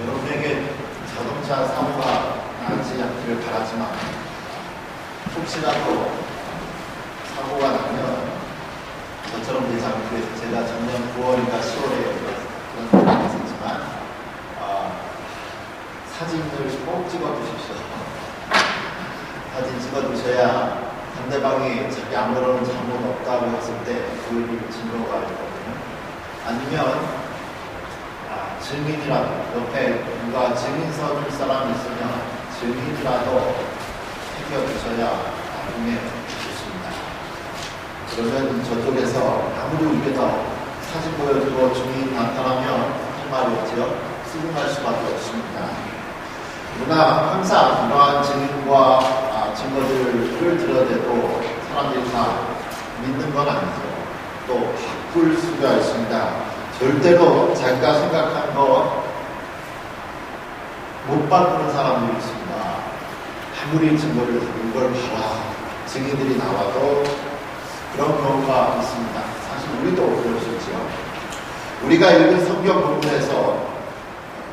여러분에게 자동차 사고가 나지 않기를 바라지만 혹시라도 사고가 나면 저처럼 되지 않기 위해서 제가 작년 9월인가 10월에 그런 일이 있었지만 사진을 꼭 찍어 두십시오. 사진 찍어 두셔야 상대방이 자기 아무런 잘못 없다고 했을 때 그 일이 증거가 있거든요. 아니면 증인이라도 옆에 누가 증인 서줄 사람이 있으면 증인이라도 챙겨주셔야 나중에 좋습니다. 그러면 저쪽에서 아무리 우리가 사진 보여주고 증인 나타나면 할 말이 없죠. 수긍할 수밖에 없습니다. 그러나 항상 이러한 증인과 증거들을 들어대도 사람들이 다 믿는 건 아니죠. 또 바꿀 수가 있습니다. 절대로 자기가 생각한 것 못 바꾸는 사람들이 있습니다. 아무리 증거를 이걸 봐라 증인들이 나와도 그런 경우가 있습니다. 사실 우리도 그럴 수 있죠. 우리가 읽은 성경 본문에서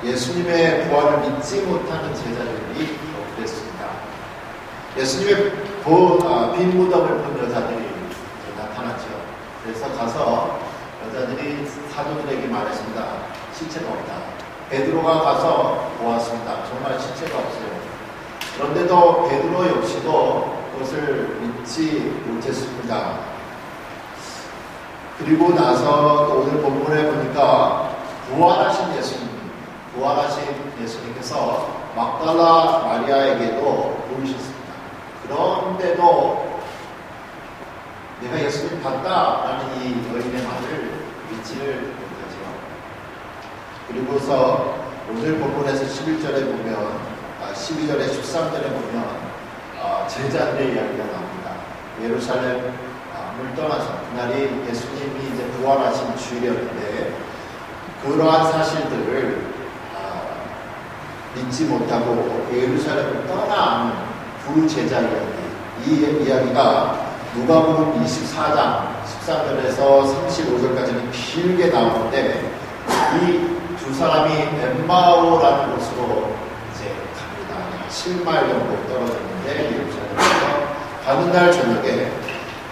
예수님의 부활을 믿지 못하는 제자들이 그랬습니다. 예수님의 빈 무덤을 본 여자들이 나타났죠. 그래서 가서 여자들이 사도들에게 말했습니다. 시체가 없다. 베드로가 가서 보았습니다. 정말 시체가 없어요. 그런데도 베드로 역시도 그것을 믿지 못했습니다. 그리고 나서 또 오늘 본문에 보니까 부활하신 예수님께서 막달라 마리아에게도 보이셨습니다. 그런데도 내가 예수님 봤다라는 이 여인의 말을 믿지를 못하죠. 그리고서 오늘 본문에서 11절에 보면 12절에 13절에 보면 제자들의 이야기가 나옵니다. 예루살렘을 떠나서 그날이 예수님이 이제 부활하신 주일이었는데 그러한 사실들을 믿지 못하고 예루살렘을 떠나는 두 제자 이야기, 이 이야기가 누가복음 24장 13절에서 35절까지는 길게 나오는데 이 두 사람이 엠마오라는 곳으로 이제 갑니다. 7마일 정도 떨어졌는데 예루살렘에서 가는 날 저녁에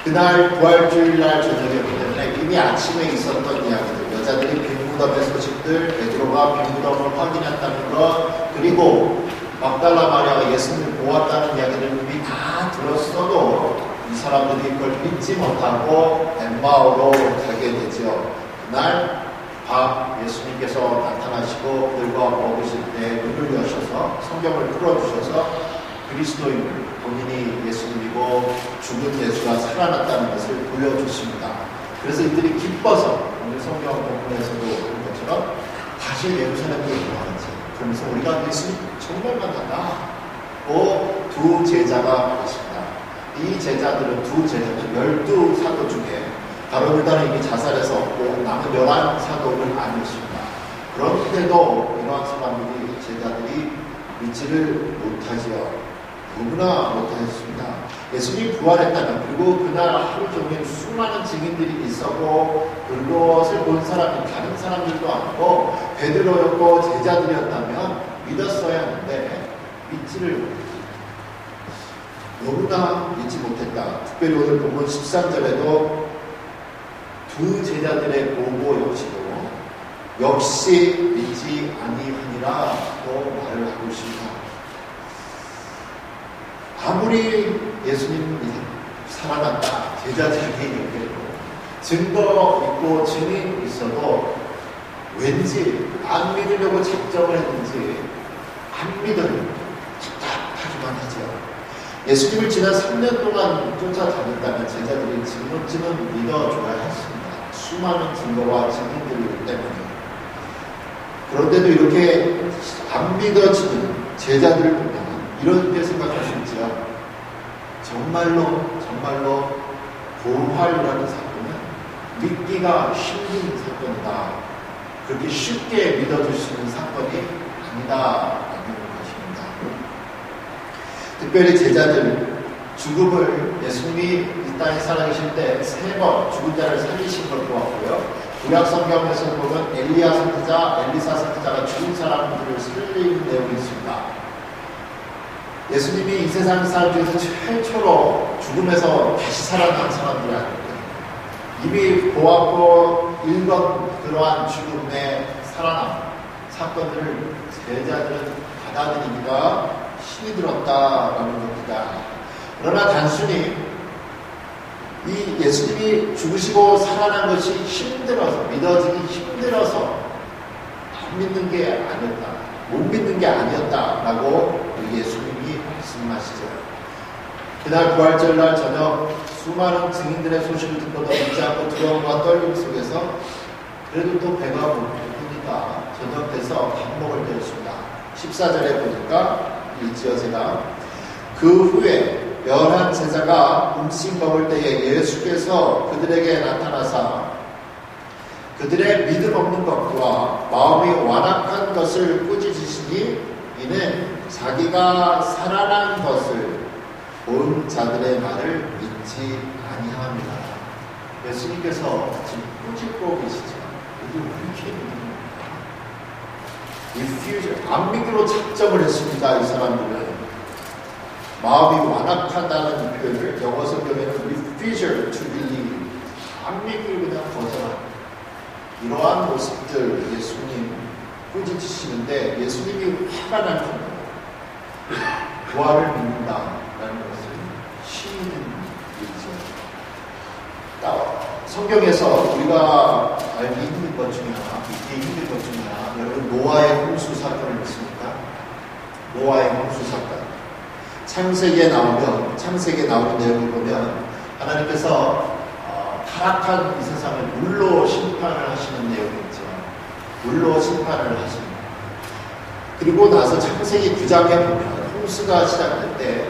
그날 부활주일날 저녁에 보면 이미 아침에 있었던 이야기들, 여자들이 빈 무덤의 소식들, 베드로가 빈 무덤을 확인했다는 것, 그리고 막달라 마리아가 예수님을 보았다는 이야기를 이미 다 들었어도 이 사람들이 그걸 믿지 못하고 엠마오로 가게 되죠. 그날 밤 예수님께서 나타나시고 그들과 먹으실 때 눈을 여셔서 성경을 풀어주셔서 그리스도인을 본인이 예수님이고 죽은 예수가 살아났다는 것을 보여주십니다. 그래서 이들이 기뻐서 오늘 성경 본문에서도 본 것처럼 다시 예루살렘으로 돌아가지. 그러면서 우리가 예수님 정말 만났다. 두 제자가 있습니다. 이 제자들은 12사도 중에 가룟유다는 이미 자살해서 남은 11사도를 아니었습니다. 그런데도 이러한 사람들이 제자들이 믿지를 못하지요. 너무나 못하였습니다. 예수님이 부활했다면 그리고 그날 하루 종일 수많은 증인들이 있었고 그것을 본 사람이 다른 사람들도 아니고 베드로였고 제자들이었다면 믿었어야 하는데 믿지를 못했습니다. 너무나 믿지 못했다. 특별히 오늘 본문 13절에도 두 제자들의 보고 역시도 역시 믿지 아니하니라고 말을 하고 있습니다. 아무리 예수님이 살아났다 제자들에게 얘기해도 증거 있고 증인이 있어도 왠지 안 믿으려고 작정을 했는지 안 믿으려고 답답하기만 하죠. 예수님을 지난 3년 동안 쫓아다녔다면 제자들이 지금쯤은 믿어줘야 했습니다. 수많은 증거와 증인들이기 때문에. 그런데도 이렇게 안 믿어지는 제자들을 보면 이렇게 생각할 수 있죠. 정말로 부활이라는 사건은 믿기가 힘든 사건이다. 그렇게 쉽게 믿어줄 수 있는 사건이 아니다라는 것입니다. 특별히 제자들 죽음을 예수님이 이 땅에 살아계실 때 3번 죽은 자를 살리신 걸 보았고요. 구약 성경에서 보면 엘리야 선지자, 엘리사 선지자가 죽은 사람들을 살리는 내용이 있습니다. 예수님이 이 세상 사람 중에서 최초로 죽음에서 다시 살아난 사람들이 아닙니다. 이미 보았고 읽은 그러한 죽음의 살아남 사건들을 제자들은 받아들이기가 힘이 들었다라는 겁니다. 그러나 단순히 이 예수님이 죽으시고 살아난 것이 힘들어서 믿어지기 힘들어서 안 믿는 게 아니었다, 못 믿는 게 아니었다라고 예수님이 말씀하시죠. 그날 부활절날 저녁 수많은 증인들의 소식을 듣고도 믿지 않고 두려움과 떨림 속에서 그래도 또 배가 고프니까 저녁 돼서 밥 먹을 때였습니다. 14절에 보니까 읽지요 제가. 그 후에 11 제자가 음식 먹을 때에 예수께서 그들에게 나타나사 그들의 믿음 없는 것과 마음이 완악한 것을 꾸짖으시니 이는 자기가 살아난 것을 본 자들의 말을 믿지 아니함이라. 예수님께서 지금 꾸짖고 계시죠. 이게 왜 이렇게 믿는 겁니까? 안 믿기로 작정을 했습니다. 이 사람들은 마음이 완악하다는 표현을 영어 성경에는 refusal to believe, 안 믿기를 그냥 거절한 이러한 모습들 예수님 꾸짖으시는데 예수님이 화가 날 겁니다. 부활을 믿는다라는 것은 힘이 있는 일이죠. 성경에서 우리가 알기 힘든 것 중에 하나, 믿기 힘든 것 중에 하나, 여러분 노아의 홍수 사건을 믿습니까? 노아의 홍수 사건. 창세기에 나오는 내용을 보면 하나님께서 타락한 이 세상을 물로 심판을 하시는 내용이 있죠. 물로 심판을 하십니다. 그리고 나서 창세기 9장에 보면 홍수가 시작될 때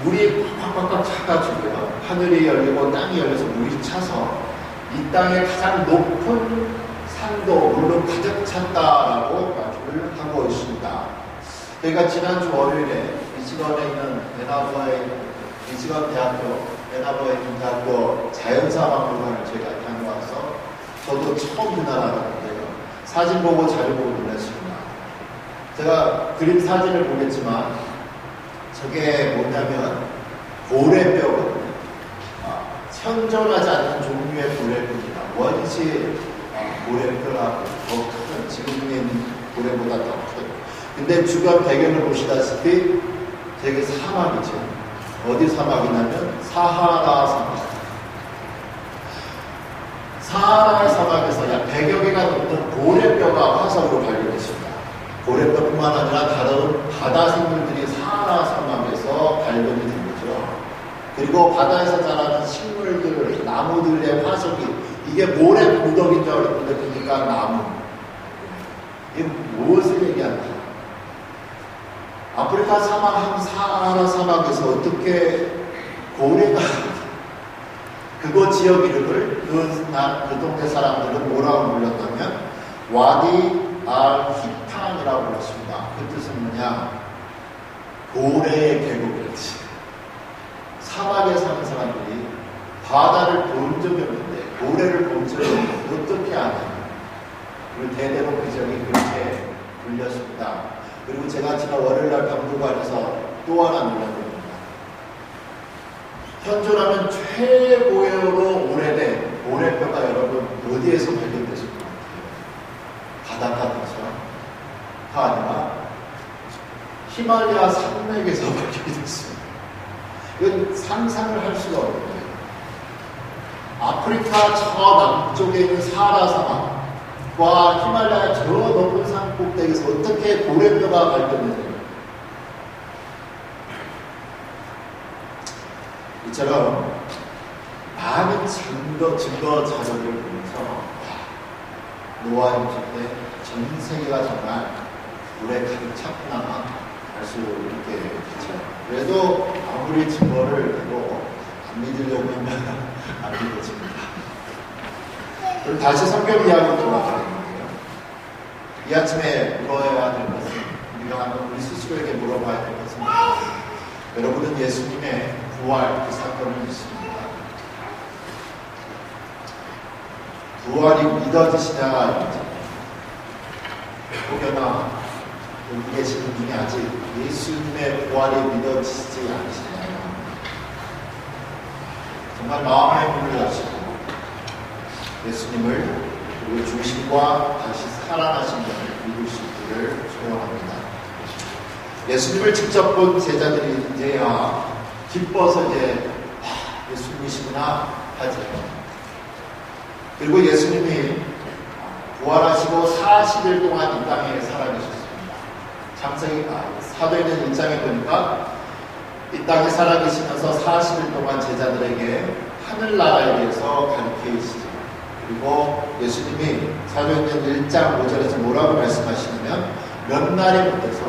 물이 꽉꽉꽉 차가지고요. 하늘이 열리고 땅이 열려서 물이 차서 이 땅의 가장 높은 산도 물로 가득 찼다라고 말씀을 하고 있습니다. 저희가 지난주 월요일에 미시건에 있는 미시건 대학교, 애나버에 있는 대학교 자연사박물관을 저희가 다녀와서 저도 처음 그날 알았는데요. 사진 보고 자료 보고 놀랐습니다. 제가 그림 사진을 보겠지만 저게 뭐냐면 고래뼈거든요. 현존하지 않는 종류의 고래뼈입니다. 원시 고래뼈라고 더 큰, 지금 있는 고래보다 더 큰. 근데 주변 배경을 보시다시피 되게 사막이죠. 어디 사막이냐면 사하라 사막. 사하라 사막에서 약 100여 개가 넘는 고래뼈가 화석으로 발견됐습니다. 고래뼈뿐만 아니라 다른 바다 생물들이 사하라 사막에서 발견이 된 거죠. 그리고 바다에서 자라는 식물들, 나무들의 화석이 이게 모래 무더기인 줄 알았는데 보니까 나무. 이게 무엇을 얘기하는지. 아프리카 사막, 사하라 사막에서 어떻게 고래가 그곳 지역 이름을 그 동네 사람들은 뭐라고 불렀냐면 와디 알 히탄이라고 불렀습니다. 그 뜻은 뭐냐? 고래의 계곡이었지. 사막에 사는 사람들이 바다를 본 적이 없는데 고래를 본 적이 없는데 어떻게 아냐? 그리고 대대로 그 지역이 그렇게 불렸습니다. 그리고 제가 지난 월요일날 박물관에서 또 하나 놀란 겁니다. 현존하면 최고로 오래된 모래뼈가 여러분 어디에서 발견되실 것 같아요? 바닷가에서가 아니라 히말라야 산맥에서 발견이 됐습니다. 이건 상상을 할 수가 없는 거예요. 아프리카 저 남쪽에 있는 사하라 사막과 히말라야 저 높은 산 꼭대기에서 어떻게 모래뼈가 발견되나요? 이처럼 많은 증거 자료를 보면서 노아의 때 전 세계가 정말 물에 가득 찼구나 알 수 있게 됐죠. 그래도 아무리 증거를 대도 안 믿으려고 하면 안 믿어집니다. 그럼 다시 성경 이야기로 돌아가야 되는데요. 이 아침에 물어야 될 것은, 우리가 한번 우리 스스로에게 물어봐야 될 것은, 여러분은 예수님의 부활 그 사건을 믿습니다. 부활이 믿어지시냐 아니지? 혹여나 여기 계시는 분이 아직 예수님의 부활이 믿어지지 않으시나요? 정말 마음의 문을 여시고 예수님을 그리고 중심과 다시 살아나신 분을 믿을 수 있기를 소원합니다. 예수님을 직접 본 제자들이 이제야 기뻐서 이제 예수님이시구나 하죠. 그리고 예수님이 부활하시고 40일 동안 이 땅에 살아계셨습니다. 창세기 사도행전 1장에 보니까 이 땅에 살아계시면서 40일 동안 제자들에게 하늘나라에 대해서 가르치시죠. 그리고 예수님이 사도행전 1장 5절에서 뭐라고 말씀하시냐면 몇 날이 못해서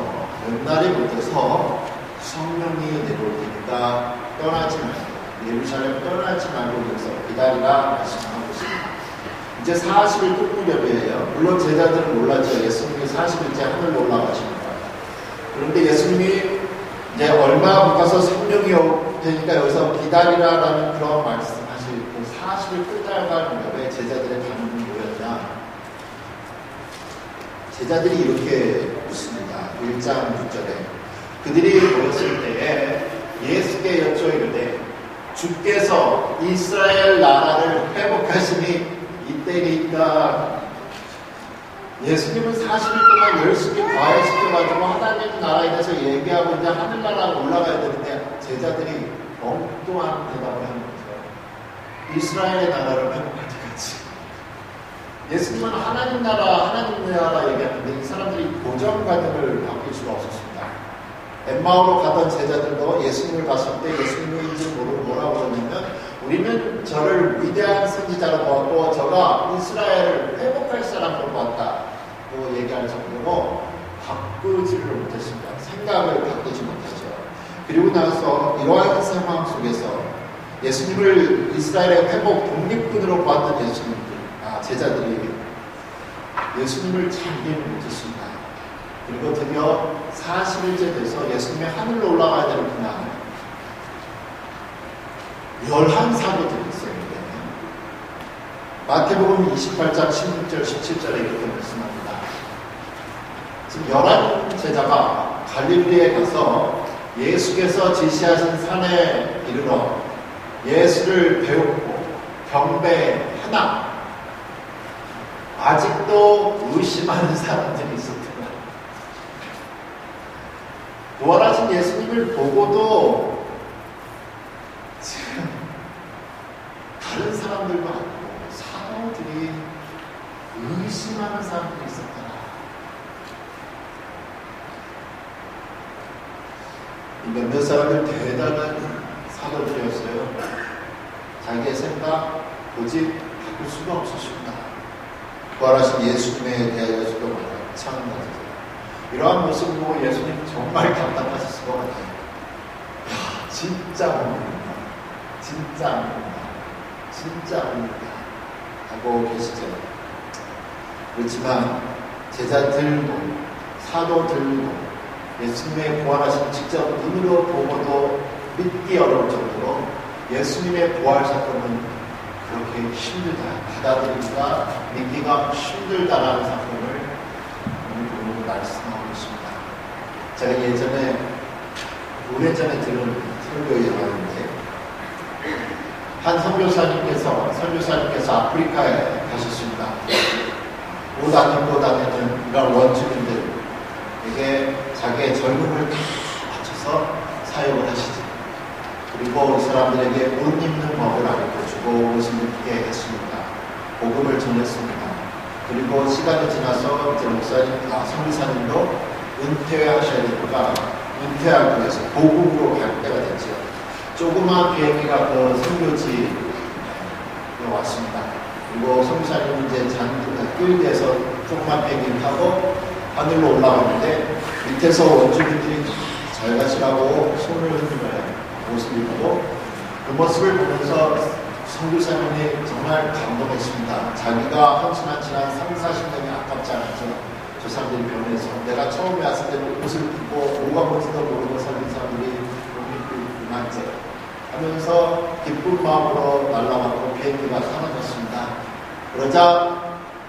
성령이 내려올 테니까 떠나지 말고 예루살렘 떠나지 말고 여기서 기다리라 말씀하고 있습니다. 이제 40일 끝 무렵이에요. 물론 제자들은 몰랐죠. 예수님이 40일째 하늘로 올라가십니다. 그런데 예수님이 이제 얼마 못 가서 성령이 올 테니까 여기서 기다리라라는 그런 말씀하실 그 40일 끝날갈 무렵에 제자들의 반응이 뭐였냐? 제자들이 이렇게 묻습니다. 1장 6절에 그들이 모였을 때에 예수께 여쭤 이르되 주께서 이스라엘 나라를 회복하시니 이때니까. 예수님은 40일 동안 열심히 과외시켜가지고 하나님 나라에 대해서 얘기하고 이제 하늘나라로 올라가야 되는데 제자들이 엉뚱한 대답을 하는 거죠. 이스라엘의 나라를 회복할 때까지. 예수님은 하나님 나라 얘기하는데 이 사람들이 고정관념을 바꿀 수가 없었습니다. 엠마오로 가던 제자들도 예수님을 봤을 때 예수님인지 모르고 뭐라고 그러냐면 우리는 저를 위대한 선지자로 보았고 저가 이스라엘을 회복할 사람으로 보았다고 얘기할 정도로 바꾸지를 못했습니다. 생각을 바꾸지 못하죠. 그리고 나서 이러한 상황 속에서 예수님을 이스라엘의 회복 독립군으로 보았던 제자들이 예수님을 잘 이해를 못했습니다. 그리고 드디어 40일째 돼서 예수님의 하늘로 올라가야 되는 그날 11사도들이 있어요. 마태복음 28장 16절 17절에 이렇게 말씀합니다. 지금 11제자가 갈릴리에 가서 예수께서 지시하신 산에 이르러 예수를 배웠고 경배하나 아직도 의심하는 사람들이 있었다. 부활하신 예수님을 보고도 지금 다른 사람들과 아니고 사도들이 의심하는 사람들이 있었다. 몇몇 사람들 대단한 사도들이었어요. 자기의 생각, 고집 바꿀 수가 없었습니다. 부활하신 예수님에 대하여서도 마찬가지죠. 이러한 모습을 보고 예수님 정말 답답하셨을 것 같아요. 야, 진짜 옵니다. 진짜 옵니다. 진짜 옵니다. 하고 계시죠. 그렇지만 제자들도 사도들도 예수님의 부활하신 직접 눈으로 보고도 믿기 어려울 정도로 예수님의 부활 사건은 그렇게 힘들다, 받아들이기가 믿기가 힘들다라는 사건을 오늘 본문으로 말씀하고 있습니다. 제가 예전에 오래전에 들은 설교에 나왔는데 한 선교사님께서 아프리카에 가셨습니다. 옷 안 입고 다니는 이런 원주민들에게 자기의 젊음을 다 바쳐서 사역을 하시죠. 그리고 이 사람들에게 옷 입는 법을 가르쳐주고 옷을 입게 했습니다. 복음을 전했습니다. 그리고 시간이 지나서 이제 선교사님도 은퇴하셔야 되니까 은퇴하기 위해서 고국으로 갈 때가 됐죠. 조그만 비행기가 그 선교지에 왔습니다. 그리고 선교사님은 이제 필드에서 조그만 비행기 타고 하늘로 올라갔는데 밑에서 원주민들이 잘 가시라고 손을 흔들어요. 옷을 입고 그 모습을 보면서 선교사님이 정말 감동했습니다. 자기가 헌신한 지난 30-40년이 아깝지 않죠. 저 사람들이 변해서 내가 처음에 왔을 때는 옷을 입고 뭐가 뭔지도 모르고 살던 사람들이 옷을 입고 있구나 이제 하면서 기쁜 마음으로 날아가고 비행기가 사라졌습니다. 그러자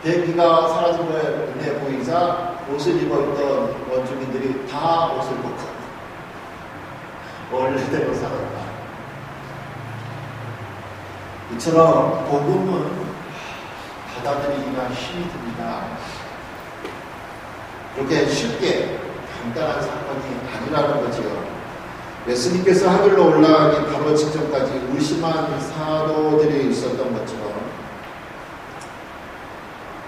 비행기가 사라진 거에 눈에 보이자 옷을 입었던 원주민들이 다 옷을 벗고 원래대로 살았다. 이처럼 복음은 받아들이기가 힘이 듭니다. 그렇게 쉽게 간단한 사건이 아니라는 거죠. 예수님께서 하늘로 올라가기 바로 직전까지 의심한 사도들이 있었던 것처럼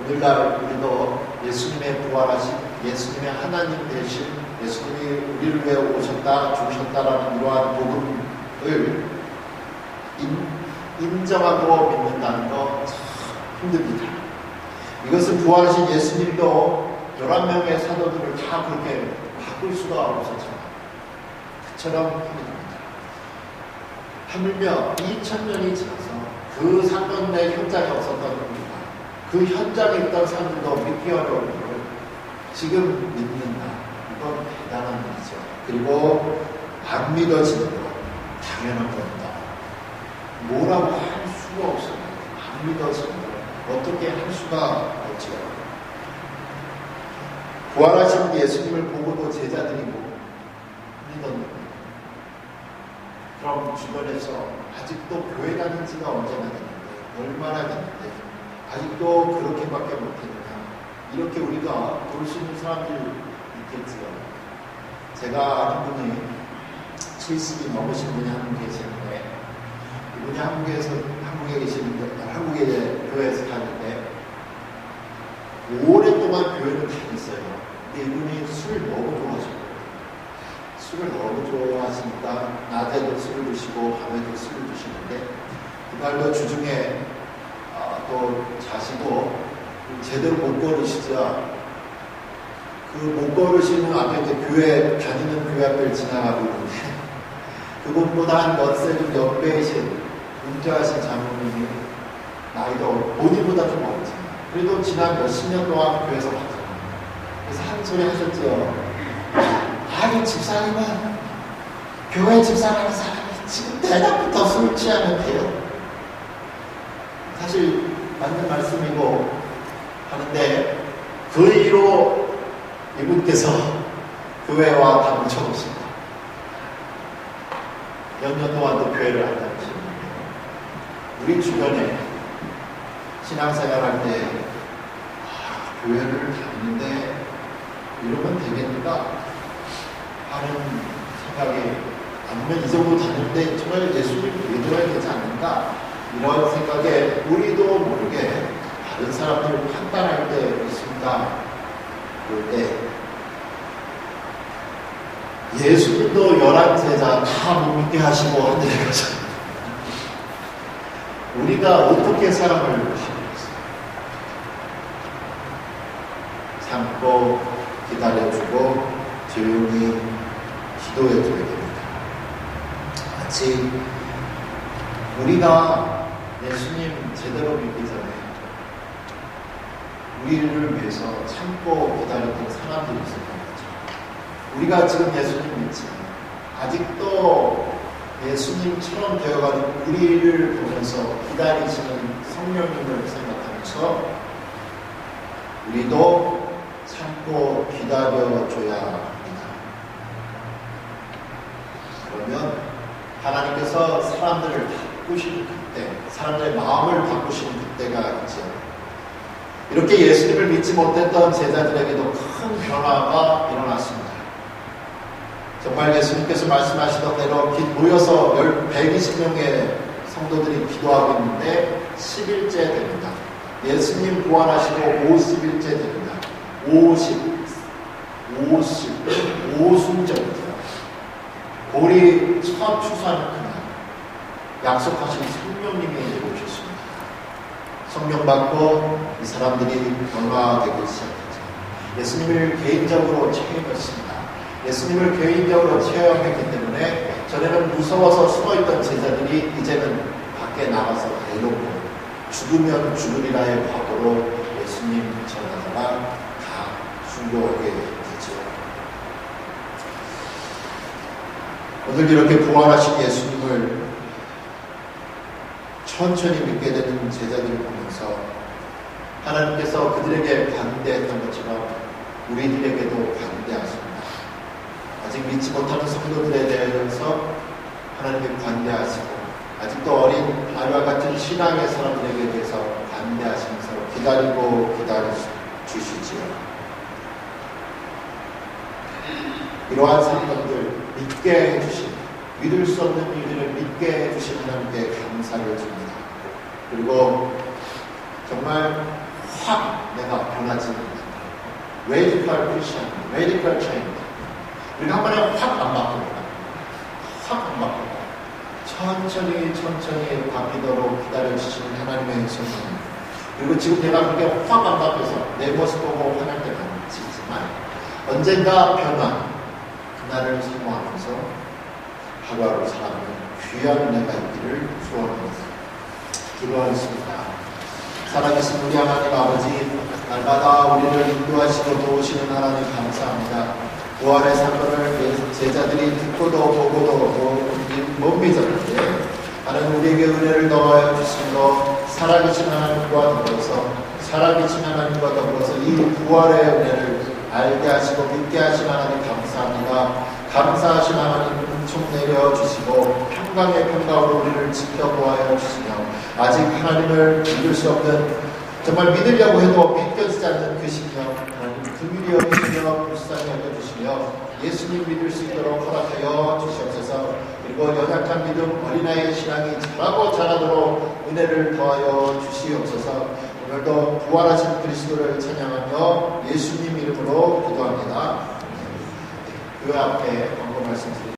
오늘날 우리도 예수님의 부활하신 예수님의 하나님 되신 예수님이 우리를 위해 오셨다 죽으셨다라는 이러한 복음을 인정하고 믿는다는 거 참 힘듭니다. 이것은 부활하신 예수님도 11명의 사도들을 다 그렇게 바꿀 수가 없었죠. 그처럼 힘듭니다. 하물며 2000년이 지나서 그 사건의 현장에 없었던 겁니다. 그 현장에 있던 사람들도 믿기 어려운 것을 지금 믿는다. 이건 대단한 일이죠. 그리고 안 믿어지는 건 당연한 겁니다. 뭐라고 할 수가 없어요. 안 믿어지는 건 어떻게 할 수가 없죠. 부활하신 예수님을 보고도 제자들이 믿었는데 그럼 주변에서 아직도 교회 다닌 지가 언제나 됐는데 얼마나 됐는데 아직도 그렇게밖에 못했느냐 이렇게 우리가 볼 수 있는 사람들이 있겠지요. 제가 아는 분이 70이 넘으신 분이 한 분 계시는데 이분이 한국에 계시는데 한국에 교회에서 다니는데 오랫동안 교회를 다녔어요. 근데 이분이 술을 너무 좋아하시고 술을 너무 좋아하시니까 낮에도 술을 드시고 밤에도 술을 드시는데 그날도 주중에 또 자시고 제대로 못 걸으시죠. 그 못 걸으시는 앞에 이제 교회 다니는 교회 앞을 지나가고 있는데 그분보다 한 몇 배이신 은퇴하신 장로님이 나이도 본인보다 좀 어리지. 그래도 지난 몇십 년 동안 교회에서 봤잖아요. 그래서 한 소리 하셨죠. 이 집사님은 교회 집사라는 사람이 지금 대낮부터 술 취하면 돼요. 사실 맞는 말씀이고 하는데 그 이후로 이분께서 교회와 다 뭉쳐보십니다. 몇 년 동안도 교회를 안 다니시는데 우리 주변에 신앙생활할 때 교회를 다니는데 이러면 되겠는가 하는 생각이 아니면 이 정도 다니는데 정말 예수님 믿어야 되지 않는가 이런 생각에 우리도 모르게 다른 사람들을 판단할 때 있습니다. 그럴 때 예수님도 11제자 다 못 믿게 하시고 하늘에 가셨습니다. 우리가 어떻게 사람을 하겠어요? 참고 기다려주고 조용히 기도해줘야 됩니다. 마치 우리가 예수님 제대로 믿기 전에 우리를 위해서 참고 기다렸던 사람들이 있었던 거죠. 우리가 지금 예수님 믿지만 아직도 예수님처럼 되어가는 우리를 보면서 기다리시는 성령님을 생각하면서 우리도 참고 기다려줘야 합니다. 그러면 하나님께서 사람들을 다 바꾸시는 그때, 사람들의 마음을 바꾸시는 그때가 있죠. 이렇게 예수님을 믿지 못했던 제자들에게도 큰 변화가 일어났습니다. 정말 예수님께서 말씀하시던 대로 모여서 120명의 성도들이 기도하고 있는데 10일째 됩니다. 예수님 부활하시고 50일째 됩니다. 50순절이죠. 볼이 첫 추수하는 그날 약속하신 성령님이 오셨습니다. 성령 받고 이 사람들이 변화되기 시작했죠. 예수님을 개인적으로 체험했습니다. 예수님을 개인적으로 체험했기 때문에 전에는 무서워서 숨어있던 제자들이 이제는 밖에 나가서 대놓고 죽으면 죽으리라의 각오로 예수님 전하다가 다 순교하게 되죠. 오늘 이렇게 부활하신 예수님을 천천히 믿게 되는 제자들을 보면서 하나님께서 그들에게 관대했던 것처럼 우리들에게도 관대하십니다. 아직 믿지 못하는 성도들에 대해서 하나님이 관대하시고 아직도 어린 아이와 같은 신앙의 사람들에게 대해서 관대하시면서 기다리고 기다려주시지요. 이러한 사건들 믿게 해주신, 믿을 수 없는 일들을 믿게 해주신 하나님께 감사를 줍니다. 그리고 정말 확 내가 변하지 못한다. Radical Christian, Radical Change. 우리가 한 번에 확 안 바꿉니다. 확 안 바꿉니다. 천천히 바뀌도록 기다려주시는 하나님의 성령. 그리고 지금 내가 그렇게 확 안 바뀌어서 내 모습 보고 화날 때가 있지만 언젠가 변화, 그날을 사모하면서 하루하루 살아가는 귀한 은혜가 있기를 소원합니다. 기도하겠습니다. 살아계신 우리 하나님 아버지, 날마다 우리를 인도하시고 도우시는 하나님 감사합니다. 부활의 사건을 제자들이 듣고도 보고도 못 믿었는데 하나님 우리에게 은혜를 더하여 주시고 살아계신 하나님과 더불어서 이 부활의 은혜를 알게 하시고 믿게 하신 하나님 감사합니다. 감사하신 하나님 은총 내려주시고 평강의 평강으로 우리를 지켜보아여 주시며 아직 하나님을 믿을 수 없는, 정말 믿으려고 해도 믿겨지지 않는 그 심령 하나님 긍휼히 여기시며 불쌍히 여겨주시며 예수님 믿을 수 있도록 허락하여 주시옵소서. 그리고 연약한 믿음 어린아이의 신앙이 자라도록 은혜를 더하여 주시옵소서. 오늘도 부활하신 그리스도를 찬양하며 예수님 이름으로 기도합니다. 그 앞에 광고 말씀드립니다.